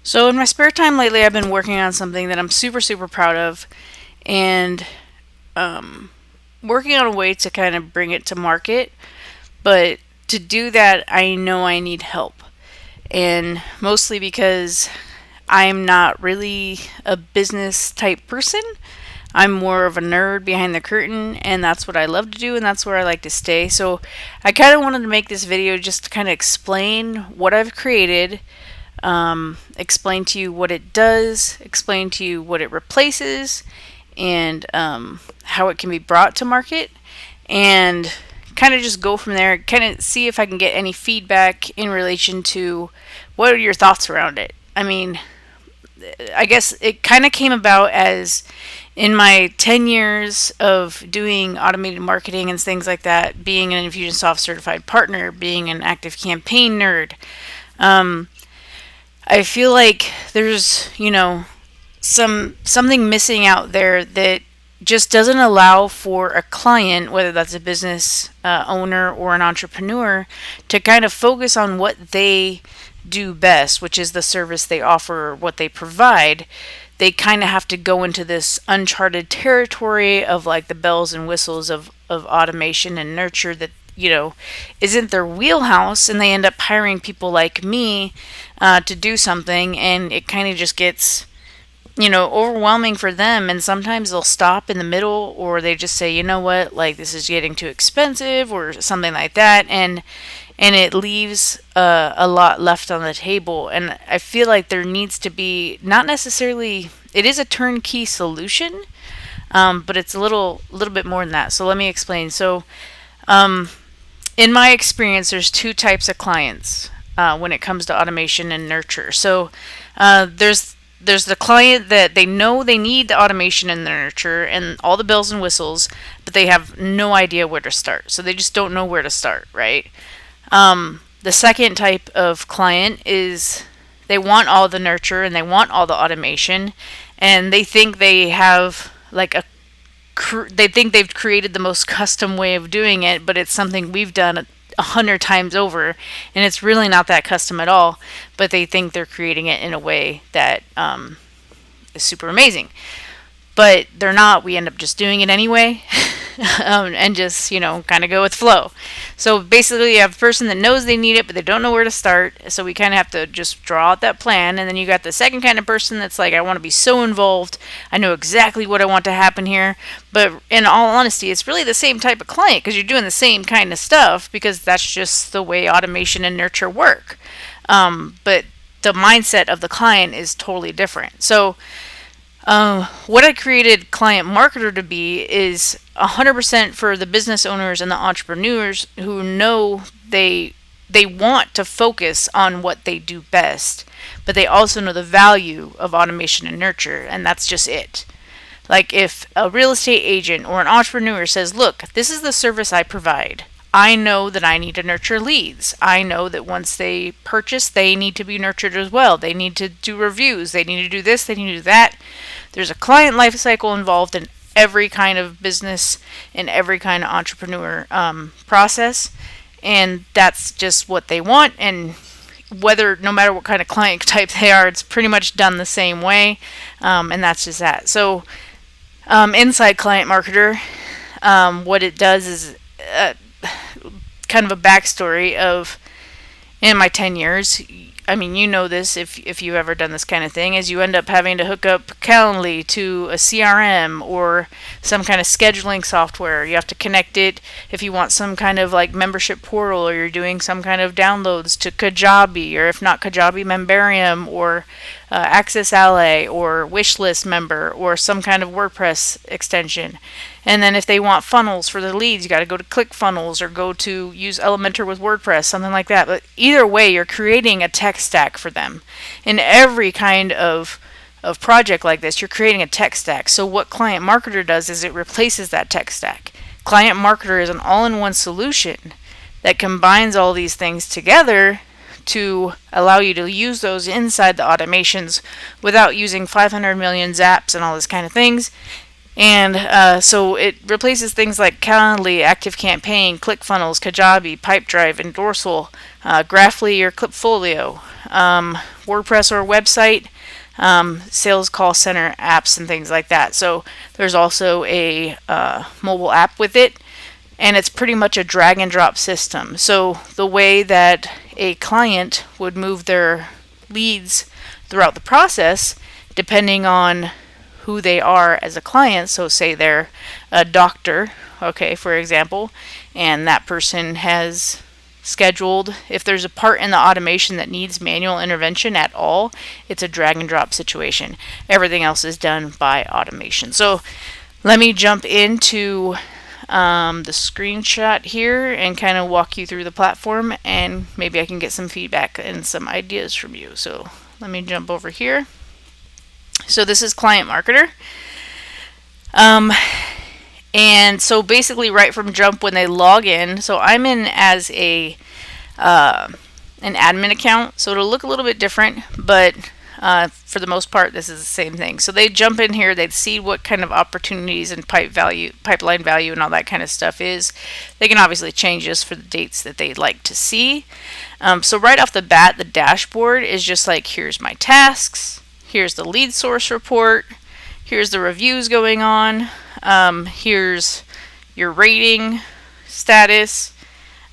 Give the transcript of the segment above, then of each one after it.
So in my spare time lately, I've been working on something that I'm super, super proud of, and working on a way to kind of bring it to market. But to do that, I know I need help, and mostly because I'm not really a business type person. I'm more of a nerd behind the curtain, and that's what I love to do, and that's where I like to stay. So I kind of wanted to make this video just to kind of explain what I've created, explain to you what it does, explain to you what it replaces, and how it can be brought to market, and kind of just go from there. Kind of see if I can get any feedback in relation to what are your thoughts around it. I mean, I guess it kind of came about as in my 10 years of doing automated marketing and things like that, being an Infusionsoft certified partner, being an active campaign nerd. Um, I feel like there's, something missing out there that just doesn't allow for a client, whether that's a business owner or an entrepreneur, to kind of focus on what they do best, which is the service they offer or what they provide. They kind of have to go into this uncharted territory of like the bells and whistles of automation and nurture that isn't their wheelhouse, and they end up hiring people like me to do something, and it kind of just gets overwhelming for them. And sometimes they'll stop in the middle, or they just say, you know what, like this is getting too expensive or something like that, and it leaves a lot left on the table. And I feel like there needs to be, not necessarily, it is a turnkey solution, but it's a little bit more than that. So let me explain. So in my experience, there's two types of clients when it comes to automation and nurture. So there's the client that they know they need the automation and the nurture and all the bells and whistles, but they have no idea where to start. So they just don't know where to start, right? The second type of client is they want all the nurture and they want all the automation, and they think they have like they think they've created the most custom way of doing it, but it's something we've done 100 times over, and it's really not that custom at all. But they think they're creating it in a way that is super amazing, but they're not. We end up just doing it anyway, and just kind of go with flow. So basically, you have a person that knows they need it, but they don't know where to start. So we kind of have to just draw out that plan. And then you got the second kind of person that's like, I want to be so involved. I know exactly what I want to happen here. But in all honesty, it's really the same type of client because you're doing the same kind of stuff because that's just the way automation and nurture work. But the mindset of the client is totally different. So what I created Client Marketer to be is 100% for the business owners and the entrepreneurs who know they want to focus on what they do best, but they also know the value of automation and nurture, and that's just it. Like if a real estate agent or an entrepreneur says, "Look, this is the service I provide. I know that I need to nurture leads. I know that once they purchase, they need to be nurtured as well. They need to do reviews. They need to do this. They need to do that." There's a client life cycle involved in every kind of business and every kind of entrepreneur process, and that's just what they want. And whether no matter what kind of client type they are, it's pretty much done the same way, and that's just that. So inside Client Marketer, what it does is kind of a backstory of in my 10 years. I mean, you know this if you've ever done this kind of thing, is you end up having to hook up Calendly to a CRM or some kind of scheduling software. You have to connect it if you want some kind of like membership portal, or you're doing some kind of downloads to Kajabi, or if not Kajabi, Memberium, or Access Ally, or Wishlist Member, or some kind of WordPress extension. And then if they want funnels for the leads, you got to go to ClickFunnels or go to use Elementor with WordPress, something like that. But either way, you're creating a tech stack for them. In every kind of project like this, you're creating a tech stack. So what Client Marketer does is it replaces that tech stack. Client Marketer is an all-in-one solution that combines all these things together to allow you to use those inside the automations without using 500 million zaps and all this kind of things. And so it replaces things like Calendly, ActiveCampaign, ClickFunnels, Kajabi, Pipedrive, Endorsal, Graphly or Clipfolio, WordPress or website, sales call center apps and things like that. So there's also a mobile app with it, and it's pretty much a drag and drop system. So the way that a client would move their leads throughout the process, depending on who they are as a client. So say they're a doctor, okay, for example, and that person has scheduled, if there's a part in the automation that needs manual intervention at all, it's a drag and drop situation. Everything else is done by automation. So let me jump into the screenshot here and kind of walk you through the platform, and maybe I can get some feedback and some ideas from you. So let me jump over here. So this is Client Marketer. And so basically right from jump when they log in, so I'm in as an admin account, so it'll look a little bit different, but for the most part this is the same thing. So they jump in here, they'd see what kind of opportunities and pipeline value and all that kind of stuff is. They can obviously change this for the dates that they'd like to see. So right off the bat, the dashboard is just like, here's my tasks, here's the lead source report, here's the reviews going on, here's your rating status,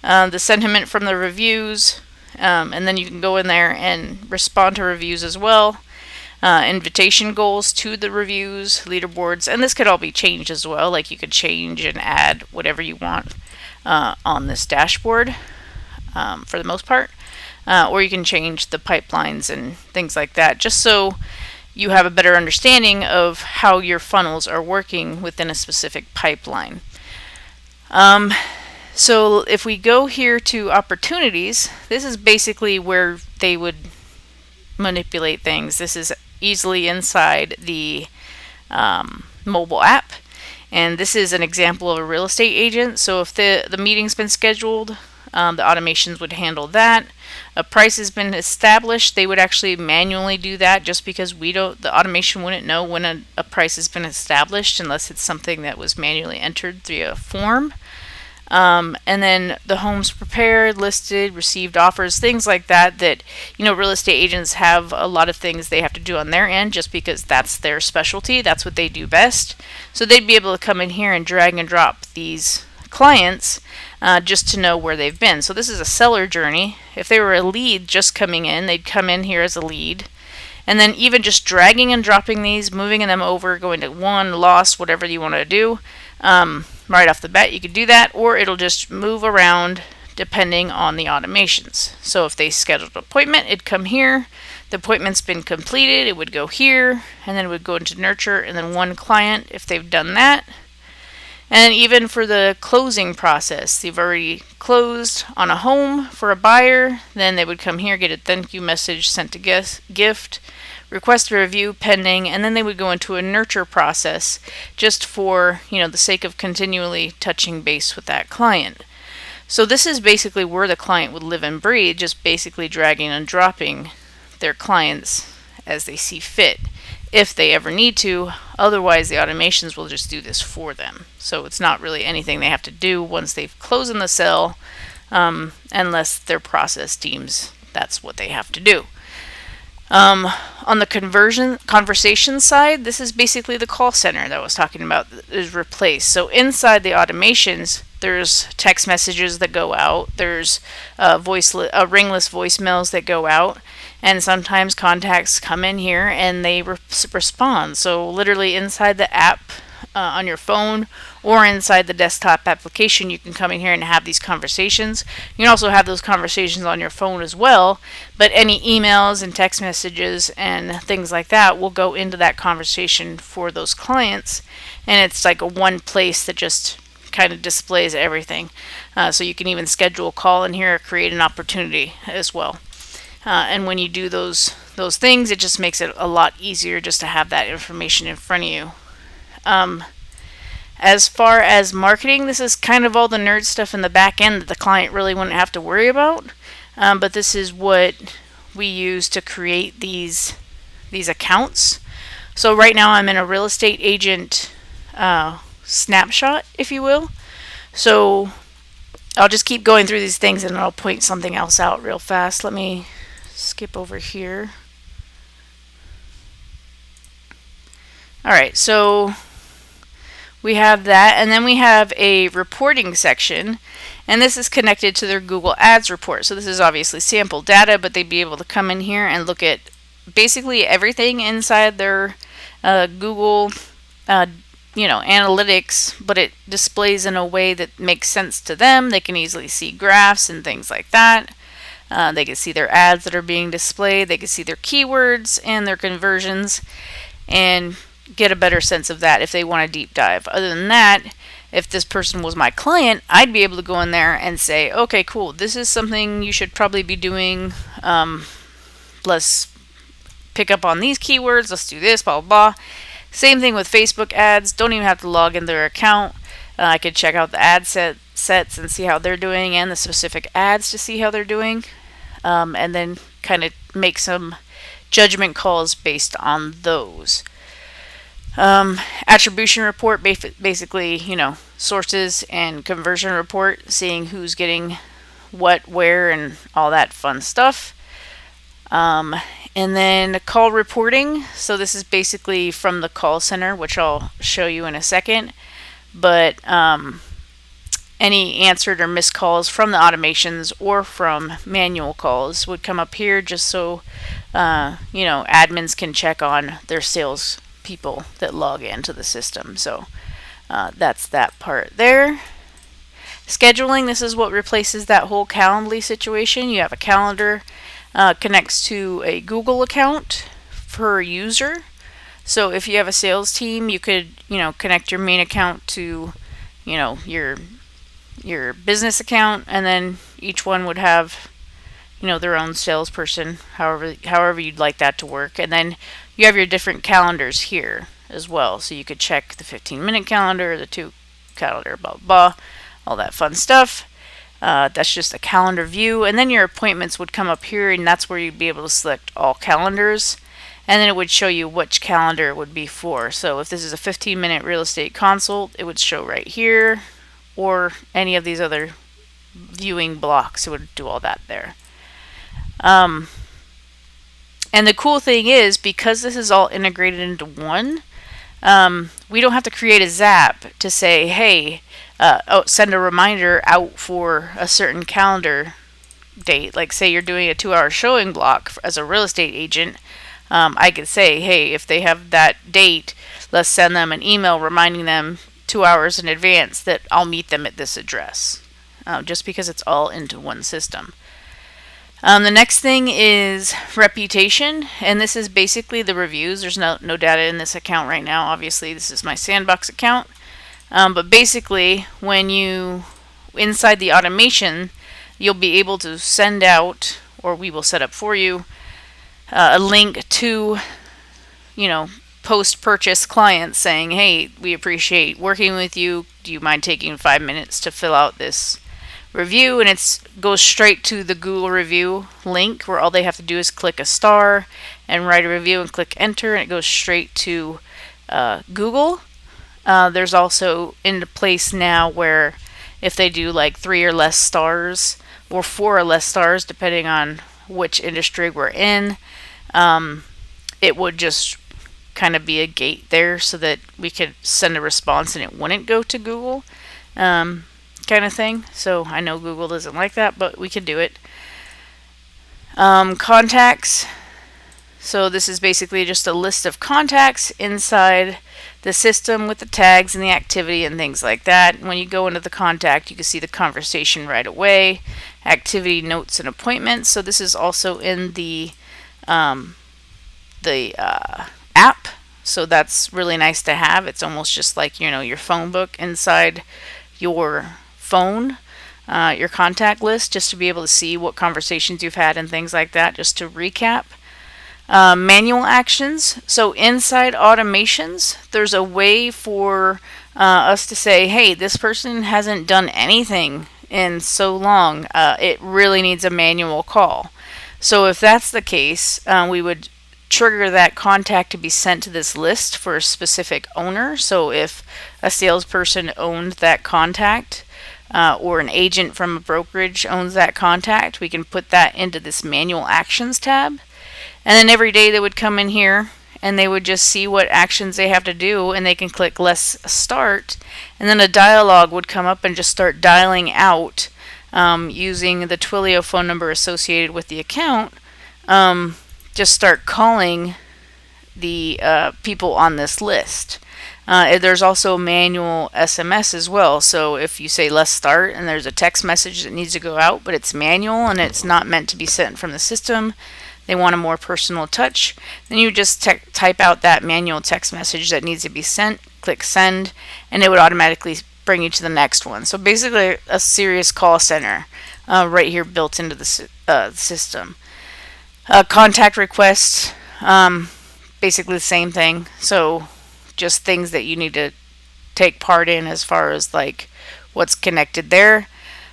the sentiment from the reviews, and then you can go in there and respond to reviews as well. Invitation goals to the reviews, leaderboards, and this could all be changed as well. Like you could change and add whatever you want on this dashboard for the most part. Or you can change the pipelines and things like that, just so you have a better understanding of how your funnels are working within a specific pipeline. So if we go here to opportunities, this is basically where they would manipulate things. This is easily inside the mobile app, and this is an example of a real estate agent. So if the meeting's been scheduled, the automations would handle that. A price has been established, they would actually manually do that, just because the automation wouldn't know when a price has been established unless it's something that was manually entered through a form. And then the homes prepared, listed, received offers, things like that, real estate agents have a lot of things they have to do on their end just because that's their specialty, that's what they do best. So they'd be able to come in here and drag and drop these clients just to know where they've been. So this is a seller journey. If they were a lead just coming in, they'd come in here as a lead. And then even just dragging and dropping these, moving them over, going to won, lost, whatever you want to do. Right off the bat, you could do that, or it'll just move around depending on the automations. So if they scheduled an appointment, it'd come here. The appointment's been completed, it would go here, and then it would go into nurture, and then one client if they've done that. And even for the closing process, they've already closed on a home for a buyer, then they would come here, get a thank you message sent to gift, request a review pending, and then they would go into a nurture process just for, the sake of continually touching base with that client. So this is basically where the client would live and breathe, just basically dragging and dropping their clients as they see fit, if they ever need to. Otherwise, the automations will just do this for them. So it's not really anything they have to do once they've closed in the sale, unless their process deems that's what they have to do. On the conversation side, this is basically the call center that I was talking about is replaced. So inside the automations, there's text messages that go out, there's ringless voicemails that go out, and sometimes contacts come in here and they respond. So literally inside the app on your phone or inside the desktop application, you can come in here and have these conversations. You can also have those conversations on your phone as well, but any emails and text messages and things like that will go into that conversation for those clients, and it's like a one place that just kind of displays everything. So you can even schedule a call in here or create an opportunity as well. And when you do those things, it just makes it a lot easier just to have that information in front of you. As far as marketing, this is kind of all the nerd stuff in the back end that the client really wouldn't have to worry about. But this is what we use to create these accounts. So right now I'm in a real estate agent snapshot, if you will. So I'll just keep going through these things and I'll point something else out real fast. Let me skip over here. Alright, so we have that, and then we have a reporting section, and this is connected to their Google Ads report. So this is obviously sample data, but they'd be able to come in here and look at basically everything inside their Google analytics, but it displays in a way that makes sense to them. They can easily see graphs and things like that. They can see their ads that are being displayed. They can see their keywords and their conversions and get a better sense of that if they want to deep dive. Other than that, if this person was my client, I'd be able to go in there and say, okay, cool, this is something you should probably be doing. Let's pick up on these keywords. Let's do this, blah, blah, blah. Same thing with Facebook ads. Don't even have to log in their account. I could check out the ad sets and see how they're doing, and the specific ads to see how they're doing. And then kind of make some judgment calls based on those. Attribution report, basically, sources and conversion report, seeing who's getting what, where, and all that fun stuff. And then call reporting. So this is basically from the call center, which I'll show you in a second. But any answered or missed calls from the automations or from manual calls would come up here, just so admins can check on their sales people that log into the system. So that's that part there. Scheduling, this is what replaces that whole Calendly situation. You have a calendar, connects to a Google account per user. So if you have a sales team, you could connect your main account to your business account, and then each one would have their own salesperson, however you'd like that to work. And then you have your different calendars here as well. So you could check the 15-minute calendar, the 2 calendar, blah, blah, all that fun stuff. That's just a calendar view. And then your appointments would come up here, and that's where you'd be able to select all calendars. And then it would show you which calendar it would be for. So if this is a 15-minute real estate consult, it would show right here, or any of these other viewing blocks. It would do all that there. And the cool thing is, because this is all integrated into one, we don't have to create a Zap to say, hey, send a reminder out for a certain calendar date. Like, say you're doing a 2-hour showing block as a real estate agent. I could say, hey, if they have that date, let's send them an email reminding them 2 hours in advance that I'll meet them at this address, just because it's all into one system. The next thing is reputation, and this is basically the reviews. There's no data in this account right now. Obviously, this is my Sandbox account. But basically, when you, inside the automation, you'll be able to send out, or we will set up for you, a link to, post-purchase clients saying, hey, we appreciate working with you. Do you mind taking 5 minutes to fill out this review? And it goes straight to the Google review link, where all they have to do is click a star and write a review and click enter, and it goes straight to Google. There's also into place now where if they do like 3 or less stars or 4 or less stars, depending on which industry we're in, it would just kind of be a gate there so that we could send a response and it wouldn't go to Google, kind of thing. So I know Google doesn't like that, but we can do it. Contacts. So this is basically just a list of contacts inside the system with the tags and the activity and things like that. When you go into the contact, you can see the conversation right away, activity, notes, and appointments. So this is also in the app. So that's really nice to have. It's almost just like, your phone book inside your phone, your contact list, just to be able to see what conversations you've had and things like that, just to recap. Manual actions. So inside automations, there's a way for us to say, hey, this person hasn't done anything in so long. It really needs a manual call. So if that's the case, we would trigger that contact to be sent to this list for a specific owner. So if a salesperson owned that contact, or an agent from a brokerage owns that contact, we can put that into this manual actions tab. And then every day they would come in here and they would just see what actions they have to do, and they can click let's start, and then a dialog would come up and just start dialing out using the Twilio phone number associated with the account. Just start calling the people on this list. There's also manual SMS as well. So if you say let's start and there's a text message that needs to go out, but it's manual and it's not meant to be sent from the system, they want a more personal touch, then you just type out that manual text message that needs to be sent, click send, and it would automatically bring you to the next one. So basically a serious call center right here built into the system. Contact requests, basically the same thing. So just things that you need to take part in as far as like what's connected there.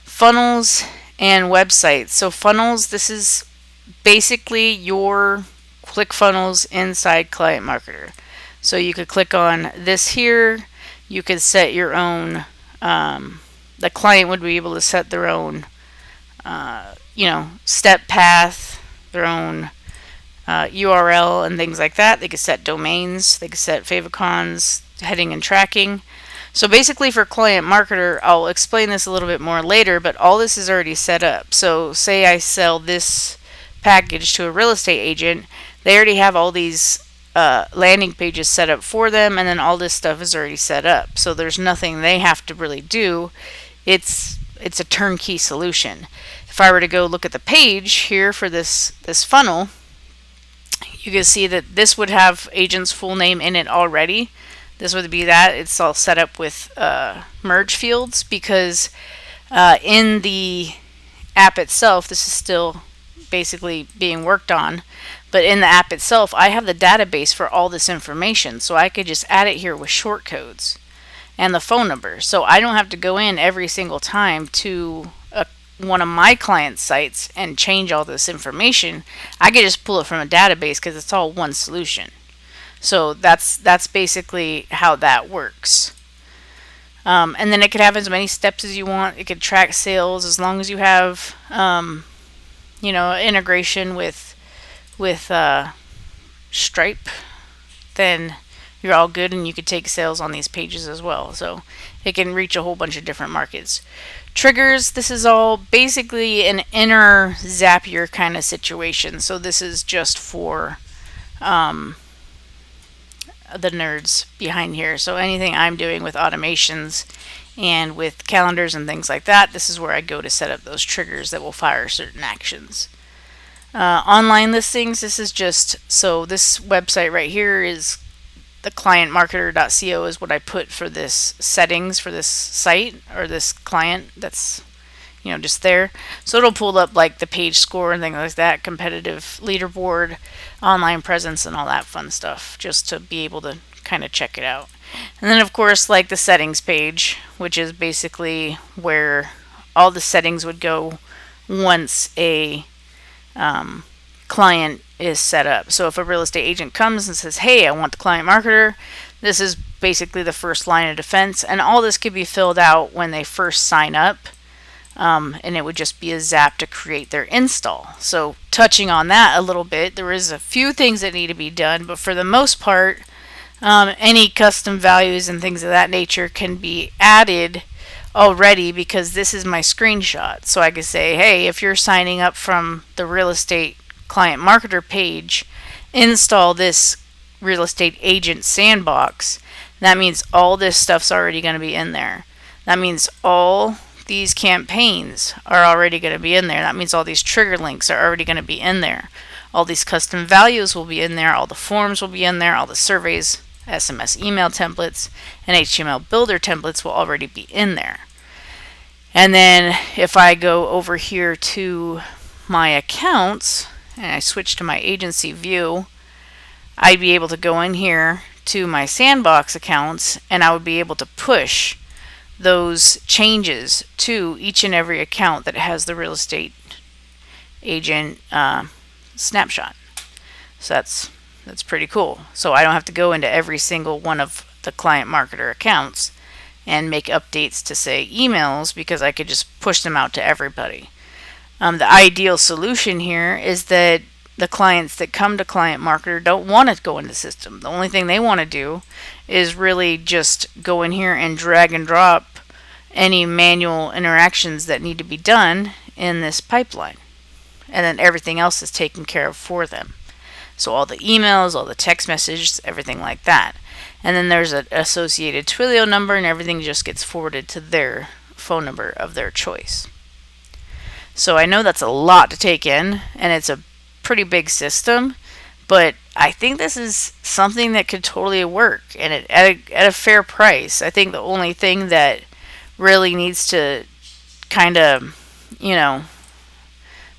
Funnels and websites. So funnels, this is basically your ClickFunnels inside Client Marketer. So you could click on this here. You could set your own, the client would be able to set their own, step path, their own URL and things like that. They could set domains, they could set favicons, heading and tracking. So basically for Client Marketer, I'll explain this a little bit more later, but all this is already set up. So say I sell this package to a real estate agent, they already have all these landing pages set up for them, and then all this stuff is already set up. So there's nothing they have to really do. It's a turnkey solution. If I were to go look at the page here for this funnel, you can see that this would have agent's full name in it already. This would be that. It's all set up with merge fields because in the app itself, this is still basically being worked on, but in the app itself, I have the database for all this information, so I could just add it here with short codes and the phone number. So I don't have to go in every single time to one of my client sites and change all this information. I could just pull it from a database because it's all one solution. So that's basically how that works. And then it could have as many steps as you want. It could track sales as long as you have integration with Stripe, then you're all good, and you could take sales on these pages as well. So it can reach a whole bunch of different markets. Triggers, this is all basically an inner Zapier kind of situation. So this is just for the nerds behind here. So anything I'm doing with automations and with calendars and things like that, this is where I go to set up those triggers that will fire certain actions. Online listings, this is just, so this website right here is the clientmarketer.co is what I put for this settings for this site or this client that's just there. So it'll pull up like the page score and things like that, competitive leaderboard, online presence, and all that fun stuff, just to be able to kind of check it out. And then of course like the settings page, which is basically where all the settings would go once a client is set up. So if a real estate agent comes and says, hey, I want the Client Marketer, this is basically the first line of defense, and all this could be filled out when they first sign up, and it would just be a zap to create their install. So touching on that a little bit, there is a few things that need to be done, but for the most part, any custom values and things of that nature can be added already because this is my screenshot. So I could say, hey, if you're signing up from the real estate Client Marketer page, install this real estate agent sandbox. That means all this stuff's already going to be in there. That means all these campaigns are already going to be in there. That means all these trigger links are already going to be in there. All these custom values will be in there. All the forms will be in there. All the surveys, SMS email templates, and HTML builder templates will already be in there. And then if I go over here to my accounts and I switch to my agency view, I'd be able to go in here to my sandbox accounts and I would be able to push those changes to each and every account that has the real estate agent snapshot. So that's That's pretty cool. So I don't have to go into every single one of the client marketer accounts and make updates to say emails, because I could just push them out to everybody. The ideal solution here is that the clients that come to Client Marketer don't want to go in the system. The only thing they want to do is really just go in here and drag and drop any manual interactions that need to be done in this pipeline. And then everything else is taken care of for them. So all the emails, all the text messages, everything like that. And then there's an associated Twilio number, and everything just gets forwarded to their phone number of their choice. So I know that's a lot to take in, and it's a pretty big system, but I think this is something that could totally work, and at a fair price. I think the only thing that really needs to kind of,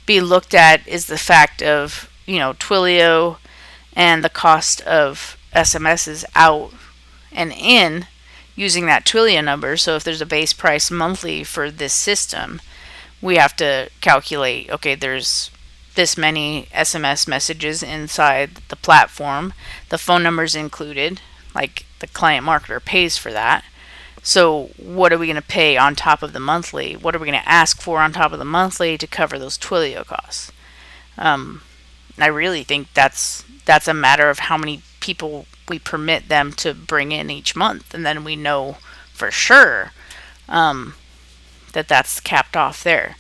be looked at is the fact of, Twilio and the cost of SMSs out and in using that Twilio number. So if there's a base price monthly for this system, we have to calculate, okay, there's this many SMS messages inside the platform. The phone number's included, like the client marketer pays for that. So what are we going to pay on top of the monthly? What are we going to ask for on top of the monthly to cover those Twilio costs? I really think that's a matter of how many people we permit them to bring in each month, and then we know for sure that that's capped off there.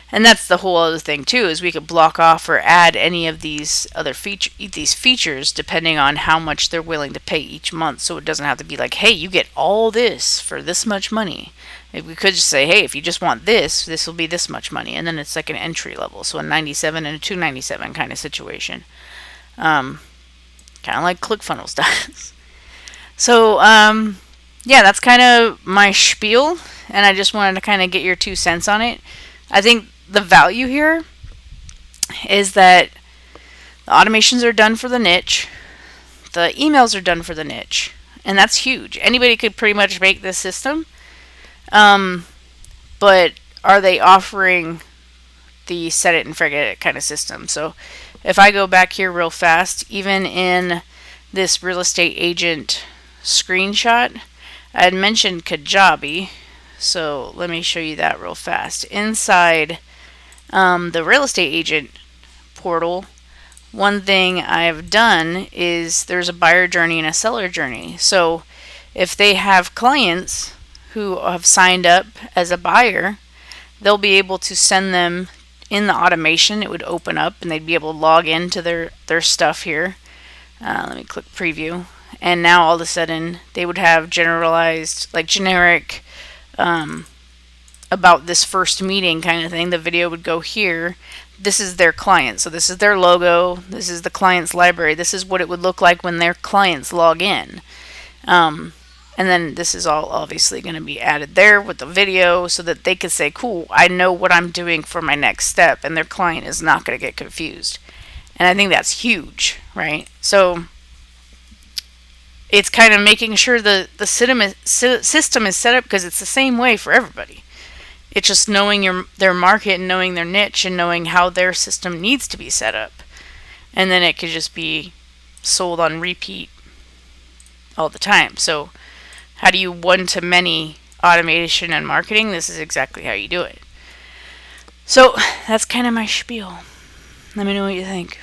And that's the whole other thing too, is we could block off or add any of these other features depending on how much they're willing to pay each month. So it doesn't have to be like, hey, you get all this for this much money. We could just say, hey, if you just want this will be this much money, and then it's like an entry level, so a 97 and a 297 kind of situation, kind of like ClickFunnels does. So yeah, that's kind of my spiel, and I just wanted to kind of get your 2 cents on it. I think the value here is that the automations are done for the niche, the emails are done for the niche, and that's huge. Anybody could pretty much make this system, but are they offering the set it and forget it kind of system? So if I go back here real fast, even in this real estate agent screenshot, I had mentioned Kajabi. So let me show you that real fast. Inside the real estate agent portal, one thing I've done is there's a buyer journey and a seller journey. So if they have clients who have signed up as a buyer, they'll be able to send them in the automation. It would open up and they'd be able to log into their stuff here. Let me click preview. And now all of a sudden they would have generalized, like generic about this first meeting kind of thing. The video would go here. This is their client. So this is their logo. This is the client's library. This is what it would look like when their clients log in. And then this is all obviously going to be added there with the video so that they could say, cool, I know what I'm doing for my next step, and their client is not going to get confused. And I think that's huge, right? So it's kind of making sure the system is set up because it's the same way for everybody. It's just knowing their market and knowing their niche and knowing how their system needs to be set up. And then it could just be sold on repeat all the time. So how do you one-to-many automation and marketing? This is exactly how you do it. So that's kind of my spiel. Let me know what you think.